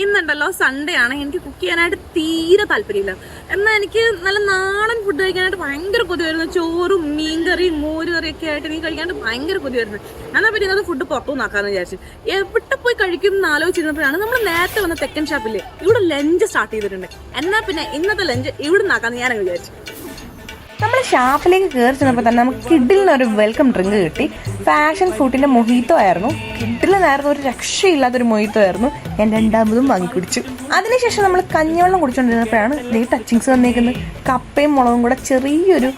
ഇന്നുണ്ടല്ലോ Sunday ആണ്. എനിക്ക് cook ചെയ്യാനായിട്ട് തീരെ താല്പര്യമില്ല. എന്നാൽ എനിക്ക് നല്ല നാടൻ ഫുഡ് കഴിക്കാനായിട്ട് ഭയങ്കര കൊതി വരുന്നു. ചോറും മീൻകറിയും മോരുകറിയും ഒക്കെ ആയിട്ട് എനിക്ക് കഴിക്കാനായിട്ട് ഭയങ്കര കൊതി വരുന്നത്. എന്നാൽ പിന്നെ അത് ഫുഡ് പുറത്തുനിന്ന് ആക്കാമെന്ന് വിചാരിച്ചു. എവിടെ പോയി കഴിക്കും എന്ന് ആലോചിച്ചിരുന്നപ്പോഴാണ് നമ്മൾ നേരത്തെ വന്ന തെക്കൻ ഷാപ്പില്ലേ ഇവിടെ ലഞ്ച് സ്റ്റാർട്ട് ചെയ്തിട്ടുണ്ട്. എന്നാൽ പിന്നെ ഇന്നത്തെ ലഞ്ച് ഇവിടെ നിന്നാക്കാമെന്ന് ഞാനങ്ങ് വിചാരിച്ചു. നമ്മൾ ഷാപ്പിലേക്ക് കയറി ചെന്നപ്പോൾ തന്നെ നമുക്ക് കിഡിലിനൊരു വെൽക്കം ഡ്രിങ്ക് കിട്ടി. പാഷൻ ഫ്രൂട്ടിന്റെ മൊഹിത്തോ ആയിരുന്നു. കിഡിലിനായിരുന്നു, ഒരു രക്ഷയില്ലാത്തൊരു മൊഹിത്തോ ആയിരുന്നു. ഞാൻ രണ്ടാമതും വാങ്ങി കുടിച്ചു. അതിനുശേഷം നമ്മൾ കഞ്ഞിവെള്ളം കുടിച്ചുകൊണ്ടിരുന്നപ്പോഴാണ് ഈ ടച്ചിങ്സ് വന്നേക്കുന്നത്. കപ്പയും മുളകും കൂടെ ചെറിയൊരു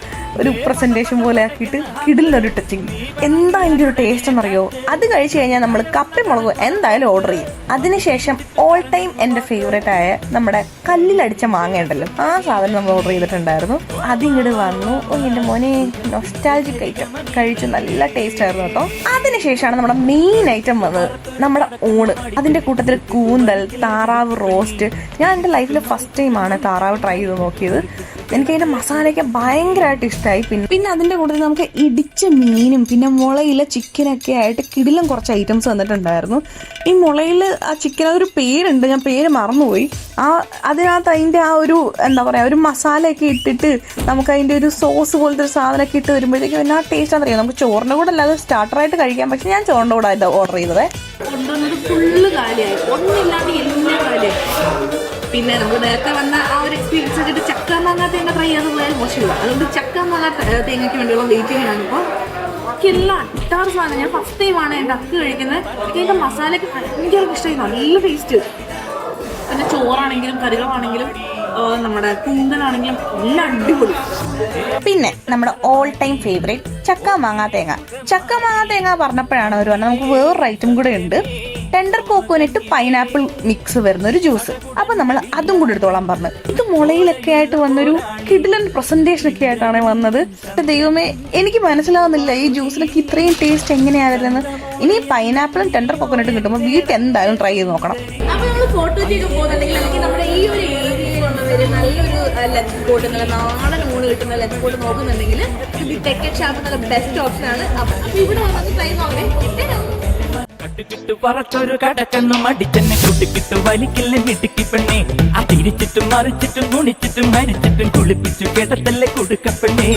പ്രസന്റേഷൻ പോലെ ആക്കിയിട്ട് കിഡിലിനൊരു ടച്ചിങ്. എന്താ അതിൻ്റെ ഒരു ടേസ്റ്റ് എന്നറിയോ? അത് കഴിച്ചു കഴിഞ്ഞാൽ നമ്മൾ കപ്പയും മുളകും എന്തായാലും ഓർഡർ ചെയ്യും. അതിനുശേഷം ഓൾ ടൈം എൻ്റെ ഫേവറേറ്റ് ആയ നമ്മുടെ കല്ലിലടിച്ച മാങ്ങ ഉണ്ടല്ലോ, ആ സാധനം നമ്മൾ ഓർഡർ ചെയ്തിട്ടുണ്ടായിരുന്നു. അതിങ്ങോട്ട് വന്നു. എൻ്റെ മോനെ നൊസ്റ്റാൾജിക് ഐറ്റം കഴിച്ചു. നല്ല ടേസ്റ്റ് ആയിരുന്നു കേട്ടോ. അതിനുശേഷമാണ് നമ്മുടെ മെയിൻ ഐറ്റം വന്നത്, നമ്മുടെ ഊണ്. അതിൻ്റെ കൂട്ടത്തിൽ കൂന്തൽ, താറാവ് റോസ്റ്റ്. ഞാൻ എൻ്റെ ലൈഫിൽ ഫസ്റ്റ് ടൈമാണ് താറാവ് ട്രൈ ചെയ്ത് നോക്കിയത്. എനിക്കതിൻ്റെ മസാലയൊക്കെ ഭയങ്കരമായിട്ട് ഇഷ്ടമായി. പിന്നെ അതിൻ്റെ കൂട്ടത്തിൽ നമുക്ക് ഇടിച്ച മീനും പിന്നെ മുളയിലെ ചിക്കനൊക്കെ ആയിട്ട് കിടിലം കുറച്ച് ഐറ്റംസ് വന്നിട്ടുണ്ടായിരുന്നു. ഈ മുളയിൽ ആ ചിക്കൻ അതൊരു പേരുണ്ട്, ഞാൻ പേര് മറന്നുപോയി. അതിനകത്ത് അതിൻ്റെ ആ ഒരു എന്താ പറയുക, ഒരു മസാലയൊക്കെ ഇട്ടിട്ട് നമുക്ക് അതിൻ്റെ ഒരു സോസ് പോലത്തെ ഒരു സാധനമൊക്കെ ഇട്ട് വരുമ്പോഴത്തേക്കും എന്നാ ടേസ്റ്റ് ആണെന്ന് അറിയാം. നമുക്ക് ചോറിൻ്റെ കൂടെ അല്ലാതെ സ്റ്റാർട്ടറായിട്ട് കഴിക്കാം. പക്ഷെ ഞാൻ ചോറിൻ്റെ കൂടെ ഇത് ഓർഡർ ചെയ്തത്. കൊണ്ടുവന്നത് ഫുള്ള് കാലിയായി, ഒന്നില്ലാണ്ട് എല്ലാം കാലിയായി. പിന്നെ നമ്മൾ നേരത്തെ വന്ന ആ ഒരു എക്സ്പീരിയൻസ് വെച്ചിട്ട് ചക്ക മാങ്ങ തേങ്ങ ട്രൈ ചെയ്ത് പോയാൽ മോശമില്ല. അതുകൊണ്ട് ചക്ക മാങ്ങ തേങ്ങയ്ക്ക് വേണ്ടിയുള്ള വെയിറ്റിംഗാണ്. ഇപ്പോൾ എനിക്കെല്ലാം അട്ടാറ് സാധനം. ഞാൻ ഫസ്റ്റ് ടൈമാണ് എൻ്റെ അക്ക് കഴിക്കുന്നത്. എനിക്ക് അതിൻ്റെ മസാലയൊക്കെ ഭയങ്കര ഇഷ്ടമായി, നല്ല ടേസ്റ്റ്. പിന്നെ ചോറാണെങ്കിലും കറികളാണെങ്കിലും നമ്മുടെ കൂന്തലാണെങ്കിലും എല്ലാം അടിപൊളി. പിന്നെ നമ്മുടെ ഓൾ ടൈം ഫേവറേറ്റ് ചക്ക മാങ്ങാ തേങ്ങ. ചക്ക മാങ്ങാ തേങ്ങ പറഞ്ഞപ്പോഴാണ് അവർ പറഞ്ഞത് നമുക്ക് വേറൊരു ഐറ്റം കൂടെ ഉണ്ട്, ടെൻഡർ കോക്കോനട്ട് പൈനാപ്പിൾ മിക്സ് വരുന്ന ഒരു ജ്യൂസ്. അപ്പൊ നമ്മൾ അതും കൂടി എടുത്തോളാൻ പറഞ്ഞു. ഇത് മുളയിലൊക്കെ ആയിട്ട് വന്നൊരു കിഡിലൻ പ്രസന്റേഷൻ ഒക്കെ ആയിട്ടാണ് വന്നത്. ദൈവമേ, എനിക്ക് മനസ്സിലാവുന്നില്ല ഈ ജ്യൂസിനൊക്കെ ഇത്രയും ടേസ്റ്റ് എങ്ങനെയാ വരുന്നത്. ഇനി പൈനാപ്പിളും ടെൻഡർ കോക്കോനട്ടും കിട്ടുമ്പോൾ വീട്ടിൽ എന്തായാലും ട്രൈ ചെയ്ത് നോക്കണം. അപ്പൊ നമ്മൾ ഫോട്ടോയ്ക്ക് പോകുന്നുണ്ടെങ്കിൽ അല്ലെങ്കിൽ നമ്മുടെ ഈ ഒരു ഏരിയയിലുള്ളവര് നല്ലൊരു ലഞ്ച് സ്പോട്ട്, നല്ല നാടൻ ഊണ് കിട്ടുന്ന ലഞ്ച് സ്പോട്ട് നോക്കുന്നുണ്ടെങ്കിൽ തെക്കൻ ഷാപ്പ് നല്ല ബെസ്റ്റ് ഓപ്ഷൻ ആണ്. അപ്പൊ ഇവിടെ വന്നത് ട്രൈ നോക്കണേ. കട്ടുകിട്ടു പറച്ചൊരു കടക്കണ്ണു മടിച്ചെന്നെ കുട്ടിക്കിട്ടു വലിക്കില്ല മിടുക്കി പെണ്ണെ. ആ തിരിച്ചിട്ടും മറിച്ചിട്ടും ഗുണിച്ചിട്ടും മരിച്ചിട്ടും കുളിപ്പിച്ചു കേട്ടത്തല്ലേ കൊടുക്കപ്പെണ്ണേ.